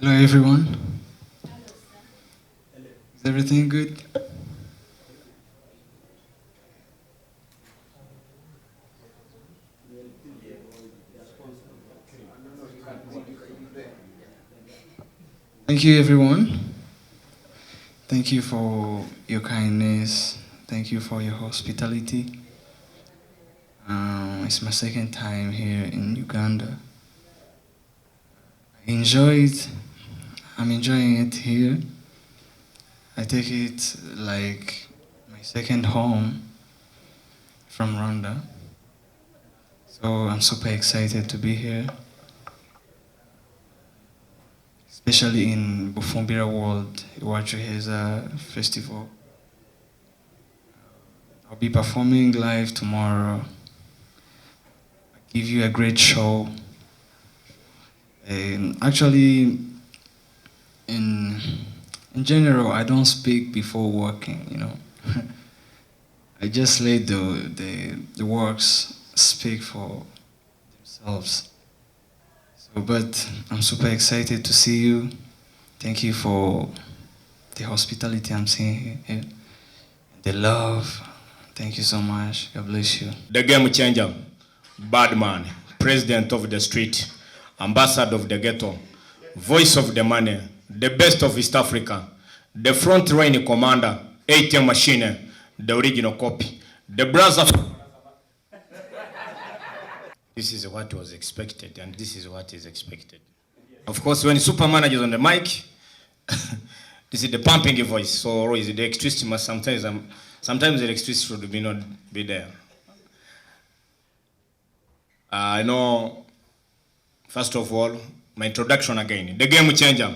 Hello everyone. Is everything good? Thank you everyone. Thank you for your kindness. Thank you for your hospitality. It's my second time here in Uganda. I enjoyed. I'm enjoying it here. I take it like my second home from Rwanda. So I'm super excited to be here, especially in Bufumbira World Iwacu Heza Festival. I'll be performing live tomorrow. I'll give you a great show. And actually, in general, I don't speak before working, you know. I just let the works speak for themselves. So, but I'm super excited to see you. Thank you for the hospitality I'm seeing here. The love. Thank you so much. God bless you. The game changer, bad man, president of the street, ambassador of the ghetto, voice of the money, the best of East Africa, the front line commander, ATM machine, the original copy, the brother. This is what was expected, and this is what is expected. Of course, when super manager is on the mic, this is the pumping voice. So, or is it the electricity? Sometimes the electricity should not be there. I know. First of all, my introduction again. The game changer,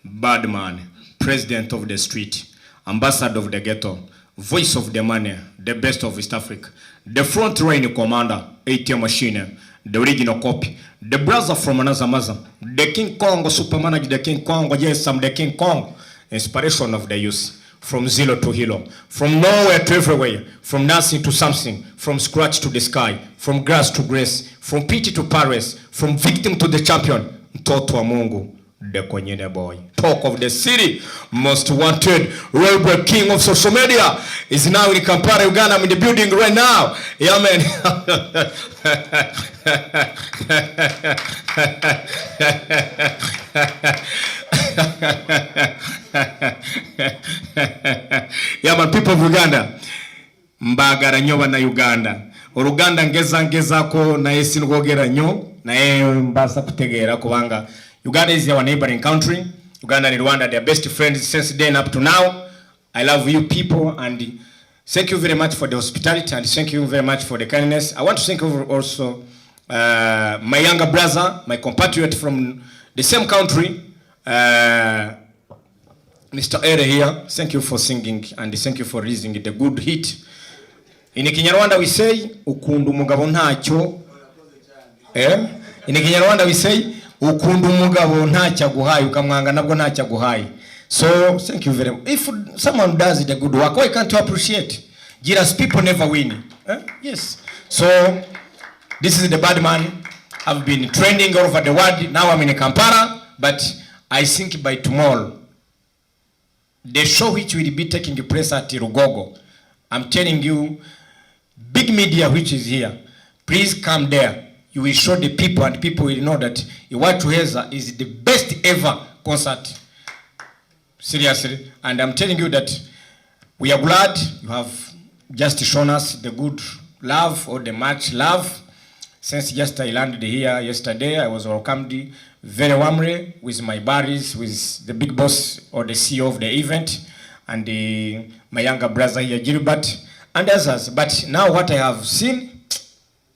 bad man, president of the street, ambassador of the ghetto, voice of the money, the best of East Africa, the front line commander, ATM machine, the original copy, the brother from another mother, the King Kong, supermanager, the King Kong, yes, I'm the King Kong, inspiration of the youth. From zero to hero, from nowhere to everywhere, from nothing to something, from scratch to the sky, from grass to grace, from pity to Paris, from victim to the champion. Mtoto wa Mungu, the Konyene boy. Talk of the city, most wanted, rebel king of social media, is now in Kampala, Uganda. I'm in the building right now. Yeah, man. Yeah, man, people of Uganda. Mbagara nyo na Uganda. Uruganda ngezako na esi ngogera nyo na mbasa kutegera kubanga Uganda is our neighboring country. Uganda and Rwanda, they are best friends since then up to now. I love you people and thank you very much for the hospitality and thank you very much for the kindness. I want to thank also my younger brother, my compatriot from the same country, Mr. Eleeeh here. Thank you for singing and thank you for raising the good hit. In Kinyarwanda we say ukundu mugabo ntacyo. In Kinyarwanda we say ukundu mugabo ntacyo aguhaye ukamwanga nabwo ntacyo aguhaye. So thank you very much. If someone does it a good work, why can't you appreciate? Just people never win. Yes. So this is the bad man. I've been trending all over the world. Now I'm in Kampala, but I think by tomorrow the show which will be taking place at Rugogo, I'm telling you, big media which is here, please come there. You will show the people and people will know that Iwacu Heza is the best ever concert. Seriously. And I'm telling you that we are glad you have just shown us the good love or the much love. Since just I landed here yesterday, I was welcomed very warmly with my buddies, with the big boss or the CEO of the event, and my younger brother here, Gilbert, and others. But now what I have seen,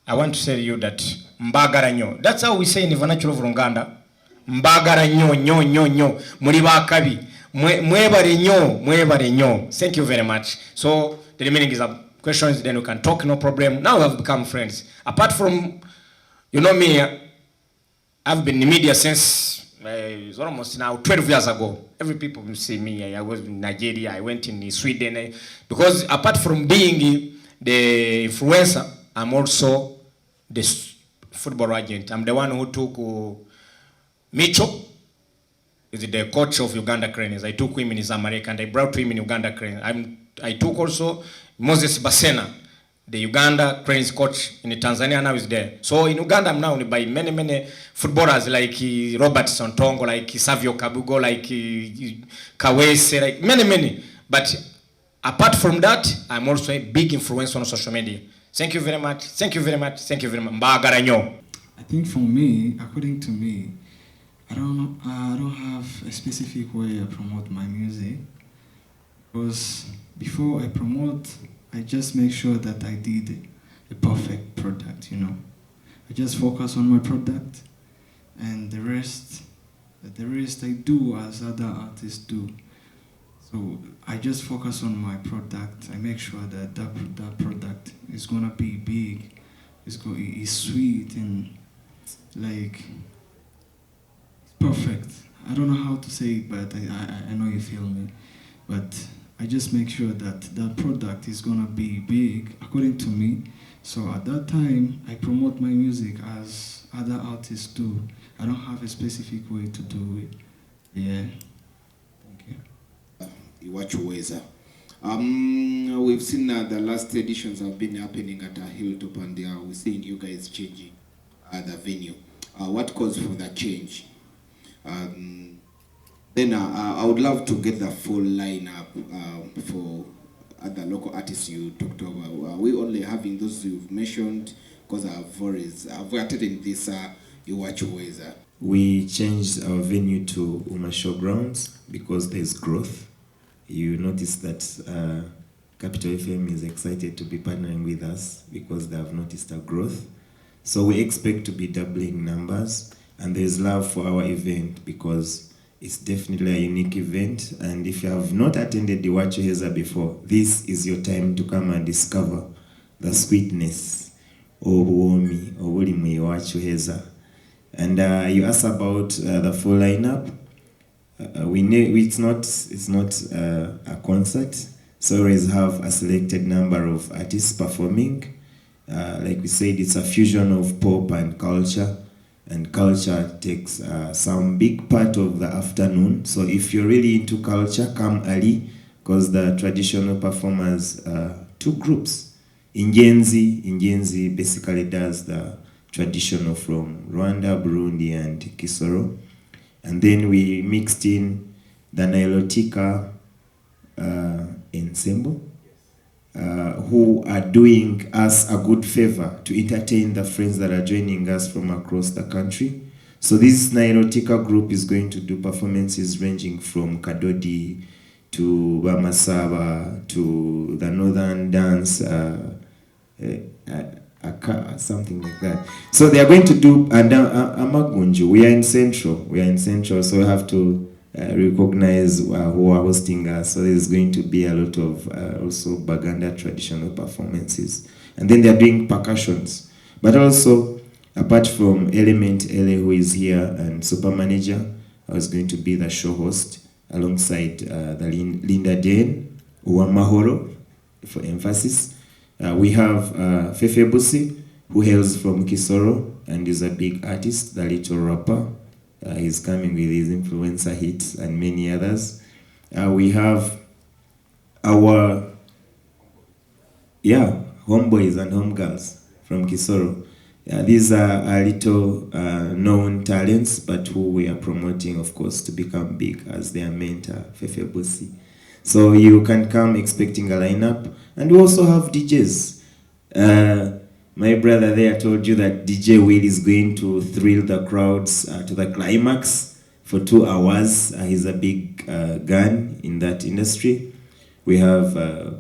I want to tell you that mbagara nyo. That's how we say in Vernacular of Uganda. Mbagara nyo, nyo, nyo, nyo. Muriba kabi. Mwebare nyo, mwebare nyo. Thank you very much. So the remaining is questions, then we can talk, no problem. Now we have become friends. Apart from, you know me, I've been in media since it's almost now 12 years ago. Every people will see me. I was in Nigeria, I went in Sweden. Because apart from being the influencer, I'm also the football agent. I'm the one who took Micho is the coach of Uganda Cranes. I took him in his America and I brought him in Uganda Cranes. I took also Moses Basena, the Uganda Cranes coach in Tanzania, now is there. So in Uganda I'm now by many footballers like Robert Sontongo, like Savio Kabugo, like Kawese, like many. But apart from that, I'm also a big influence on social media. Thank you very much. Thank you very much. Thank you very much. I think for me, according to me, I don't have a specific way I promote my music, because before I promote, I just make sure that I did a perfect product, you know. I just focus on my product, and the rest I do as other artists do. So I just focus on my product. I make sure that that product is gonna be big, is sweet, and like perfect. I don't know how to say it, but I know you feel me. But I just make sure that that product is gonna be big according to me. So at that time, I promote my music as other artists do. I don't have a specific way to do it. Yeah. Thank you. Iwacu Heza. We've seen the last editions have been happening at a hilltop, and we're seeing you guys changing the venue. What caused for that change? Then I would love to get the full lineup for other local artists you talked about. Are we only having those you've mentioned? Because I've attended this Iwacu Heza. We changed our venue to Umasho Grounds because there's growth. You notice that Capital FM is excited to be partnering with us because they have noticed our growth. So we expect to be doubling numbers, and there's love for our event because it's definitely a unique event. And if you have not attended the Iwacu Heza before, this is your time to come and discover the sweetness of Uomi or Iwacu Heza. And you asked about the full lineup. We know it's not a concert, so we always have a selected number of artists performing. Like we said, it's a fusion of pop and culture takes some big part of the afternoon. So if you're really into culture, come early, because the traditional performers, two groups. Ingenzi basically does the traditional from Rwanda, Burundi, and Kisoro. And then we mixed in the Nilotica ensemble, who are doing us a good favor to entertain the friends that are joining us from across the country. So this Nilotica group is going to do performances ranging from Kadodi to Bamasaba to the Northern Dance, something like that. So they are going to do Amagunju. We are in Central, so we have to recognize who are hosting us. So there's going to be a lot of also Baganda traditional performances. And then they are doing percussions. But also, apart from Element Eleeeh, who is here, and Super Manager, I was going to be the show host alongside the Linda Dane, Uwamahoro, for emphasis. We have Fefe Busi, who hails from Kisoro and is a big artist, the little rapper. He's coming with his influencer hits and many others. We have our homeboys and homegirls from Kisoro. These are little known talents, but who we are promoting, of course, to become big as their mentor, Fefe Busi. So you can come expecting a lineup. And we also have DJs. My brother there told you that DJ Will is going to thrill the crowds to the climax for 2 hours. He's a big gun in that industry. We have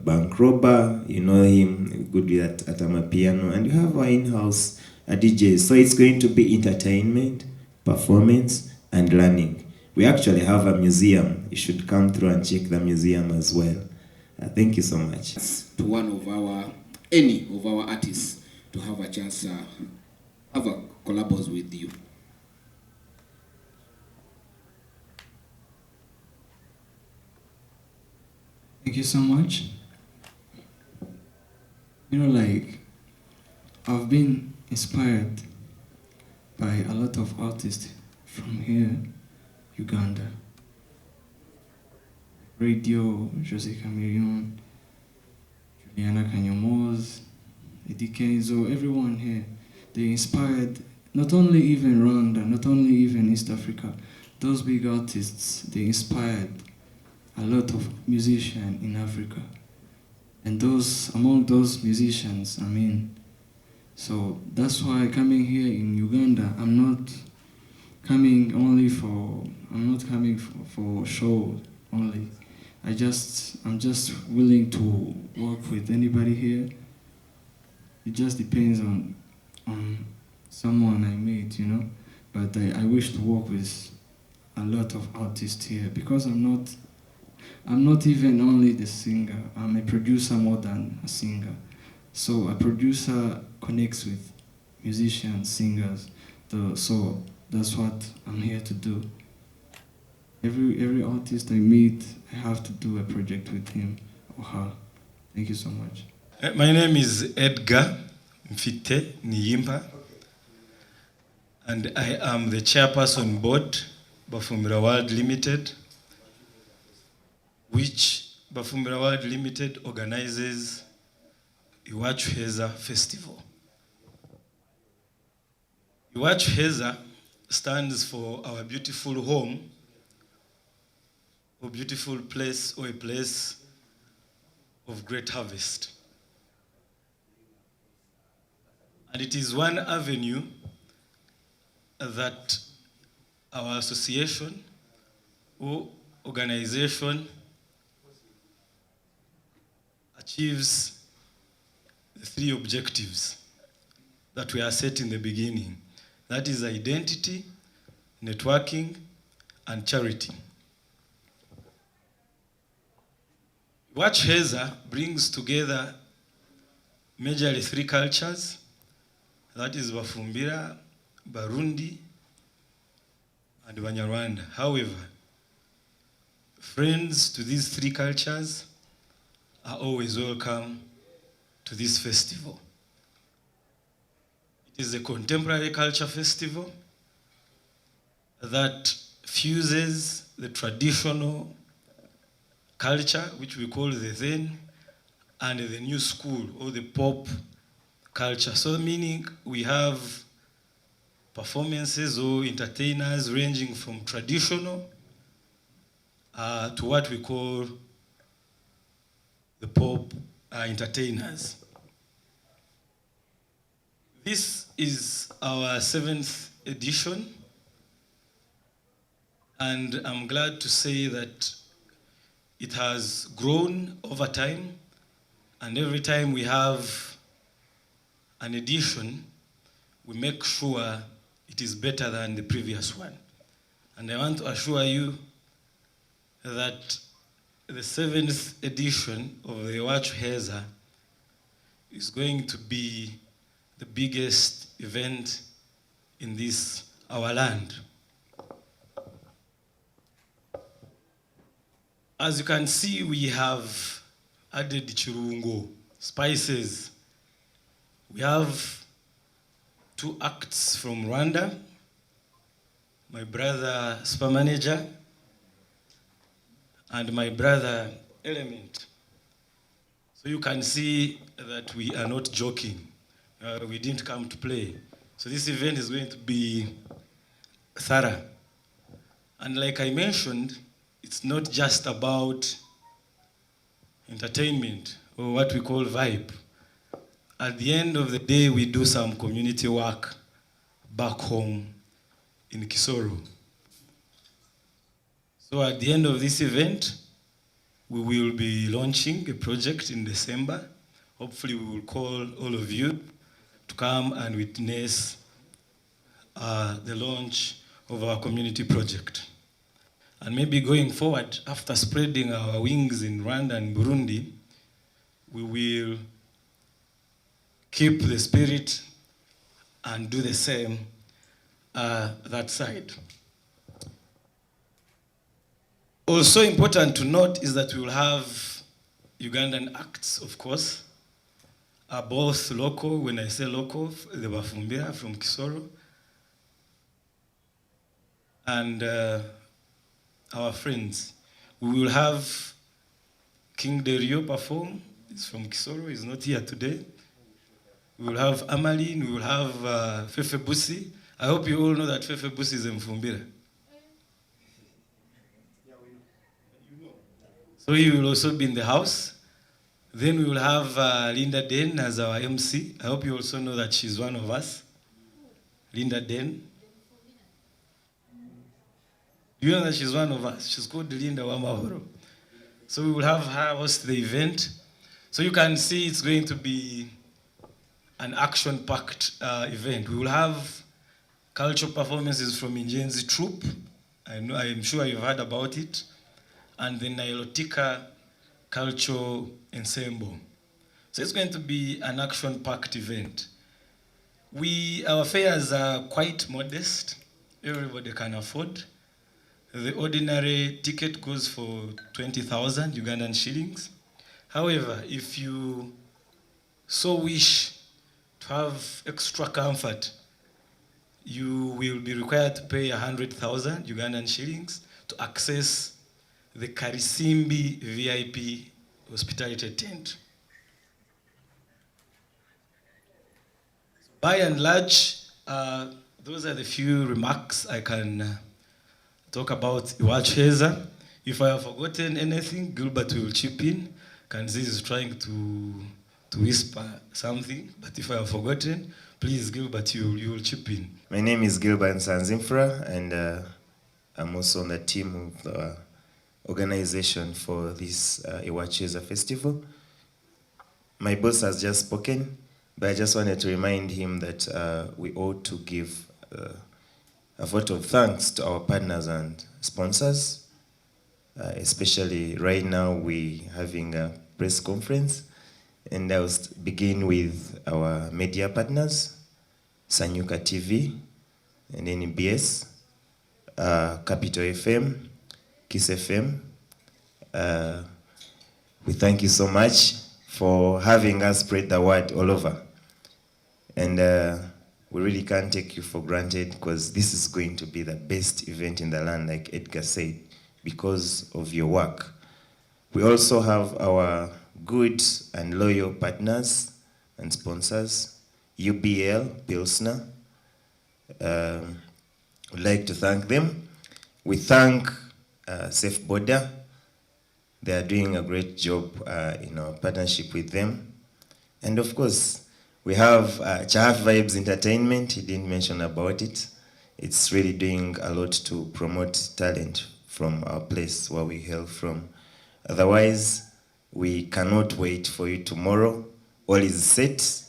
Bank Robber, you know him, good with at Amapiano. And you have our in-house DJs. So it's going to be entertainment, performance, and learning. We actually have a museum. You should come through and check the museum as well. Thank you so much. To any of our artists to have a chance have a collabos with you. Thank you so much. You know, like, I've been inspired by a lot of artists from here, Uganda. Radio, Jose Chameleon, Juliana Kanyomoz, Eddie Kenzo, everyone here. They inspired not only even Rwanda, not only even East Africa. Those big artists, they inspired a lot of musicians in Africa. And among those musicians, so that's why coming here in Uganda, I'm not coming for show only. I'm just willing to work with anybody here. It just depends on someone I meet, But I wish to work with a lot of artists here because I'm not even only the singer. I'm a producer more than a singer. So a producer connects with musicians, singers. So that's what I'm here to do. Every artist I meet, I have to do a project with him or her. Thank you so much. My name is Edgar Mfite Niyimba, and I am the chairperson board Bafumbira World Limited, which Bafumbira World Limited organizes Iwacu Heza Festival. Iwacu Heza stands for our beautiful home, or beautiful place, or a place of great harvest. And it is one avenue that our association or organization achieves the three objectives that we are set in the beginning. That is identity, networking, and charity. Iwacu Heza brings together majorly three cultures, that is Bafumbira, Barundi, and Banyarwanda. However, friends to these three cultures are always welcome to this festival. It is a contemporary culture festival that fuses the traditional culture, which we call the Zen, and the new school, or the pop culture. So meaning we have performances or entertainers ranging from traditional to what we call the pop entertainers. This is our 7th edition, and I'm glad to say that it has grown over time, and every time we have an edition, we make sure it is better than the previous one. And I want to assure you that the 7th edition of the Iwacu Heza is going to be the biggest event in this, our land. As you can see, we have added chirungo, spices. We have 2 acts from Rwanda, my brother Super Manager, and my brother Element. So you can see that we are not joking. We didn't come to play. So this event is going to be thorough. And like I mentioned, it's not just about entertainment or what we call vibe. At the end of the day, we do some community work back home in Kisoro. So at the end of this event, we will be launching a project in December. Hopefully we will call all of you to come and witness the launch of our community project. And maybe going forward, after spreading our wings in Rwanda and Burundi, we will keep the spirit and do the same that side. Also important to note is that we will have Ugandan acts, of course, both local. When I say local, the Bafumbira from Kisoro, and our friends. We will have King Derio perform. He's from Kisoro, he's not here today. We will have Amaline, we will have Fefe Busi. I hope you all know that Fefe Busi is in Mfumbira. So he will also be in the house. Then we will have Linda Den as our MC. I hope you also know that she's one of us. Linda Den. Do you know that she's one of us? She's called Linda Wamahoro. So we will have her host the event. So you can see it's going to be an action-packed event. We will have cultural performances from Injenzi Troupe. I'm sure you've heard about it. And the Nilotica Cultural Ensemble. So it's going to be an action-packed event. Our fares are quite modest. Everybody can afford. The ordinary ticket goes for 20,000 Ugandan shillings. However, if you so wish to have extra comfort, you will be required to pay 100,000 Ugandan shillings to access the Karisimbi VIP hospitality tent. By and large, those are the few remarks I can talk about Iwacu Heza. If I have forgotten anything, Gilbert will chip in. Kanzi is trying to whisper something, but if I have forgotten, please, Gilbert, you will chip in. My name is Gilbert Sanya, and I'm also on the team of the organization for this Iwacu Heza festival. My boss has just spoken, but I just wanted to remind him that we ought to give a vote of thanks to our partners and sponsors. Especially right now we're having a press conference, and I will begin with our media partners, Sanyuka TV and NBS, Capital FM, Kiss FM. We thank you so much for having us spread the word all over. And we really can't take you for granted, because this is going to be the best event in the land, like Edgar said, because of your work. We also have our good and loyal partners and sponsors, UBL, Pilsner. We'd like to thank them. We thank Safe Border. They are doing a great job in our partnership with them. And of course, we have Chahaf Vibes Entertainment. He didn't mention about it. It's really doing a lot to promote talent from our place where we hail from. Otherwise, we cannot wait for you tomorrow. All is set.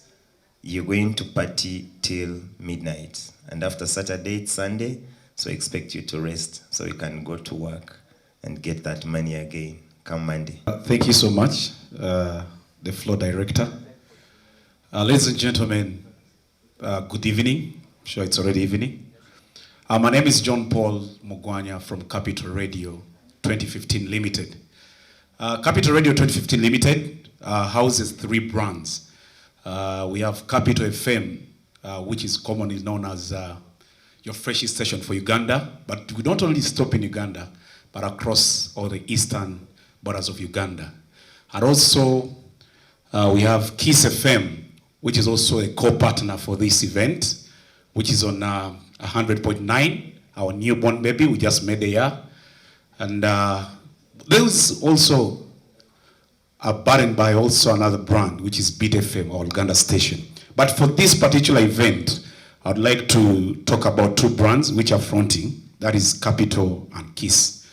You're going to party till midnight. And after Saturday, it's Sunday, so I expect you to rest so you can go to work and get that money again come Monday. Thank you so much, the floor director. Ladies and gentlemen, good evening. I'm sure it's already evening. My name is John Paul Mugwanya from Capital Radio 2015 Limited. Capital Radio 2015 Limited houses 3 brands. We have Capital FM, which is commonly known as your freshest station for Uganda, but we don't only stop in Uganda, but across all the eastern borders of Uganda. And also, we have Kiss FM, which is also a co-partner for this event, which is on 100.9, our newborn baby. We just made a year. And there's also a burdened by also another brand, which is Beat FM, our Uganda station. But for this particular event, I'd like to talk about 2 brands which are fronting, that is Capital and Kiss.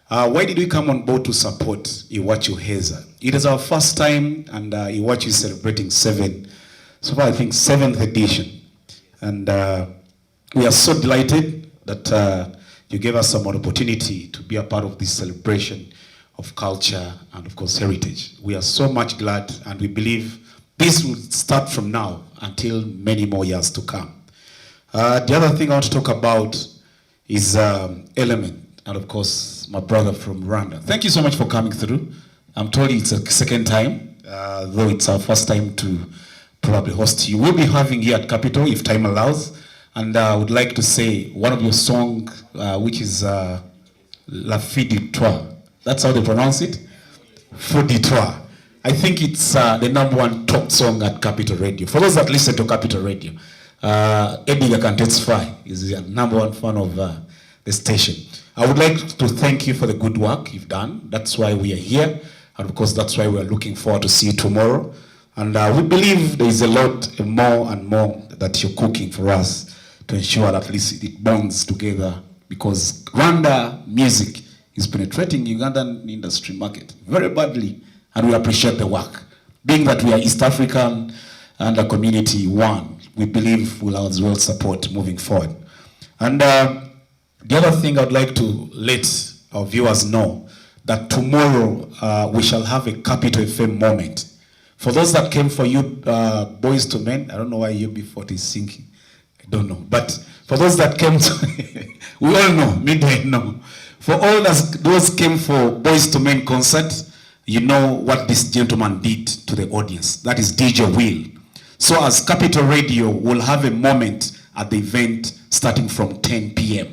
Why did we come on board to support Iwacu Heza? It is our first time, and Iwacu is celebrating 7th edition. And we are so delighted that you gave us some opportunity to be a part of this celebration of culture and of course heritage. We are so much glad, and we believe this will start from now until many more years to come. The other thing I want to talk about is Element, and of course my brother from Rwanda. Thank you so much for coming through. I'm told it's a second time, though it's our first time to probably host you. We'll be having here at Capital if time allows, and I would like to say one of your songs, which is La Fiditois. That's how they pronounce it? Fiditois. I think it's the #1 top song at Capital Radio. For those that listen to Capital Radio, Eddie can testify. He's the #1 fan of the station. I would like to thank you for the good work you've done. That's why we are here. And of course, that's why we are looking forward to see you tomorrow. And we believe there is a lot more and more that you're cooking for us to ensure that at least it bonds together, because Rwanda music is penetrating Ugandan industry market very badly, and we appreciate the work. Being that we are East African and a community one, we believe we'll as well support moving forward. And the other thing I'd like to let our viewers know, that tomorrow we shall have a Capital FM moment. For those that came for you, Boys to Men, I don't know why UB40 is sinking. I don't know. But for those that came to, we all know, midway know. For all those came for Boys to Men concert, you know what this gentleman did to the audience. That is DJ Will. So as Capital Radio, we'll have a moment at the event starting from 10 p.m.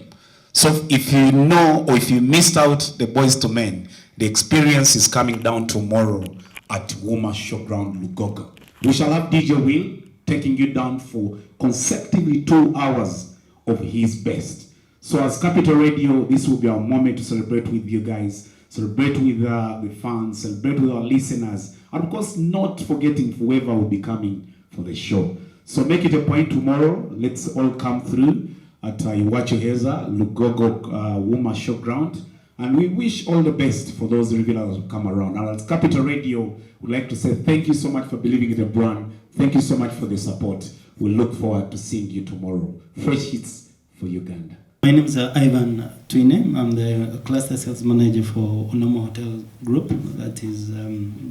So if you know, or if you missed out the Boys to Men, the experience is coming down tomorrow at Woma Showground, Lugogo. We shall have DJ Will taking you down for consecutively 2 hours of his best. So as Capital Radio, this will be our moment to celebrate with you guys, celebrate with the fans, celebrate with our listeners, and of course not forgetting whoever will be coming for the show. So make it a point tomorrow. Let's all come through at Iwacu Heza, Lugogo Woma Showground. And we wish all the best for those regulars who come around. And as Capital Radio, we'd like to say thank you so much for believing in the brand. Thank you so much for the support. We look forward to seeing you tomorrow. Fresh hits for Uganda. My name is Ivan Twine. I'm the cluster sales manager for Ono Hotel Group. That is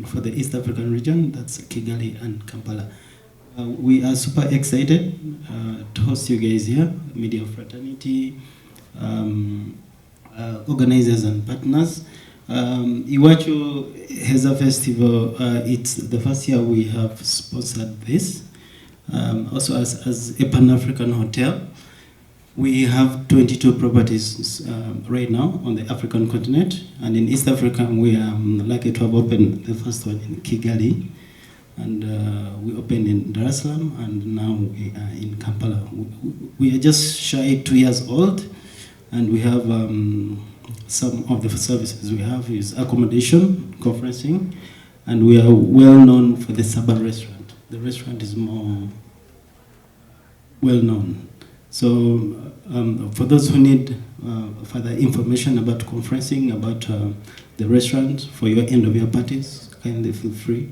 for the East African region. That's Kigali and Kampala. We are super excited to host you guys here, media fraternity, organizers and partners. Iwacu Heza Festival, it's the first year we have sponsored this. Also as a Pan-African hotel, we have 22 properties right now on the African continent, and in East Africa we are lucky to have opened the first one in Kigali, and we opened in Dar es Salaam, and now we are in Kampala. We are just shy 2 years old, and we have some of the services we have is accommodation, conferencing, and we are well known for the Saba restaurant. The restaurant is more well known. So for those who need further information about conferencing, about the restaurant, for your end of your parties, kindly feel free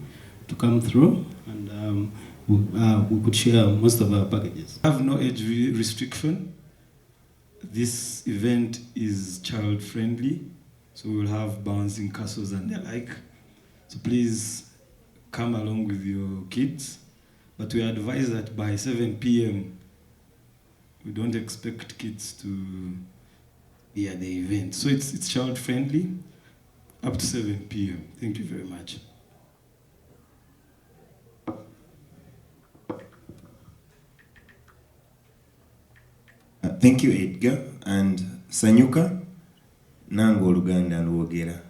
to come through, and we could share most of our packages. I have no age restriction. This event is child friendly, so we'll have bouncing castles and the like. So please come along with your kids, but we advise that by 7 p.m. we don't expect kids to be at the event. So it's child friendly up to 7 p.m. Thank you very much. Thank you, Edgar. And Sanyuka, nango Oluganda lwogera.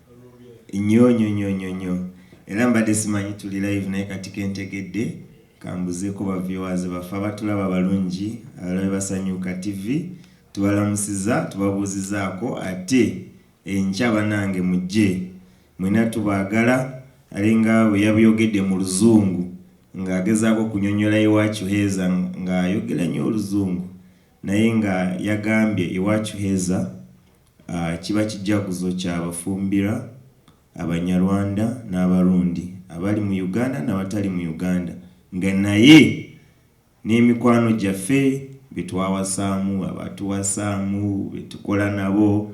Nnyo. Era mbadde simanyi tuli live naye kati kentegedde kambuzeeko ba viewers baffe abatulaba balungi abalabe Basanyuka TV tubalamusiza tubabuuzizaako ate enkya banange mujje mwena tubaagala alinga bwe yabiyogedde mu Luzungu ng'agezaako kunyonyola Iwacu Heza ng'ayogera nnyo Oluzungu naye nga yagambye Iwacu Heza kiba kijaguzo ky'abafumbira Abanyarwanda n'Abarundi abali mu Uganda n'abatali mu Uganda nga naye n'emikwano gyaffe betwawasaamu abatuwasaamu betukola nabo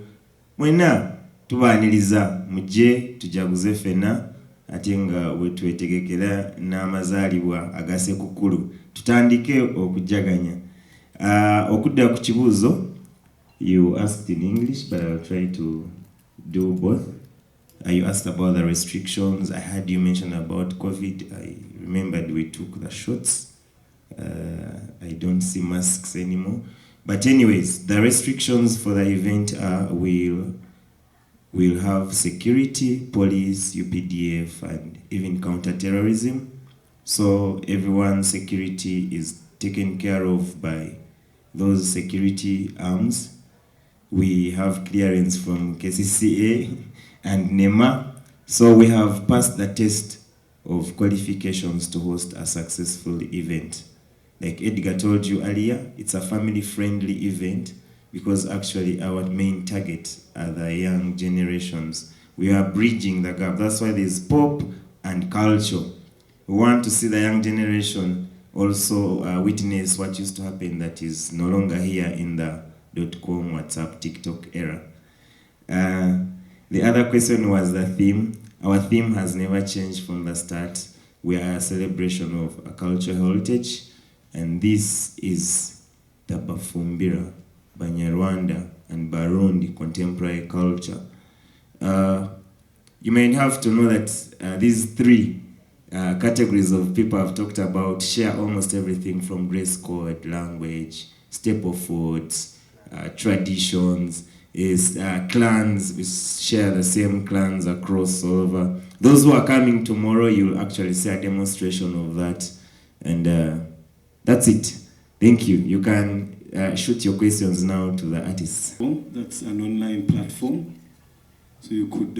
mwena tubaaniriza mujje tujaguze fena ate nga wetwetegekera n'amazaalibwa agasekukulu tutandike okujaganya. Okudda ku kibuuzo, you asked in English but I'll try to do both. You asked about the restrictions. I heard you mention about COVID. I remembered we took the shots. I don't see masks anymore. But anyways, the restrictions for the event will We'll have security, police, UPDF, and even counter-terrorism. So everyone's security is taken care of by those security arms. We have clearance from KCCA and NEMA. So we have passed the test of qualifications to host a successful event. Like Edgar told you earlier, it's a family-friendly event because actually our main target are the young generations. We are bridging the gap. That's why there's pop and culture. We want to see the young generation also witness what used to happen that is no longer here in the .com, WhatsApp, TikTok era. The other question was the theme. Our theme has never changed from the start. We are a celebration of a cultural heritage, and this is the Bafumbira, Banyarwanda, and Barundi contemporary culture. You may have to know that these three categories of people I've talked about share almost everything from dress code, language, staple foods, traditions, clans. We share the same clans across all over. Those who are coming tomorrow, you'll actually see a demonstration of that. And that's it. Thank you. You can shoot your questions now to the artists. That's an online platform. So you could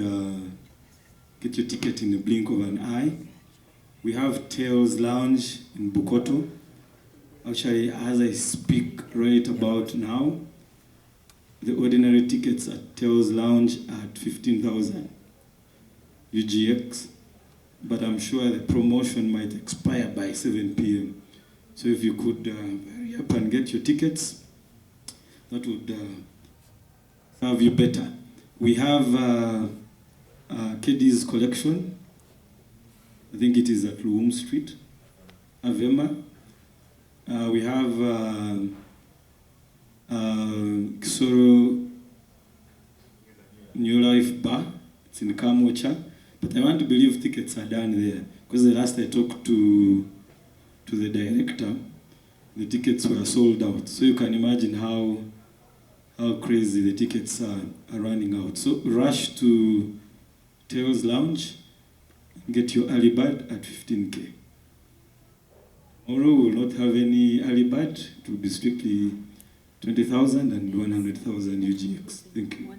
get your ticket in the blink of an eye. We have Tales Lounge in Bukoto. Actually, as I speak right about now, the ordinary tickets at Tales Lounge are at 15,000 UGX, but I'm sure the promotion might expire by 7 p.m. So if you could hurry up and get your tickets, that would serve you better. We have KD's collection. I think it is at Luum Street, Avema. We have Kisoro New Life Bar. It's in Kamocha. But I want to believe tickets are done there. Because the last I talked to the director, the tickets were sold out. So you can imagine how crazy the tickets are running out. So rush to Tales Lounge and get your early bird at 15K. Tomorrow we will not have any early bird. It will be strictly 20,000 and 100,000 UGX. Thank you.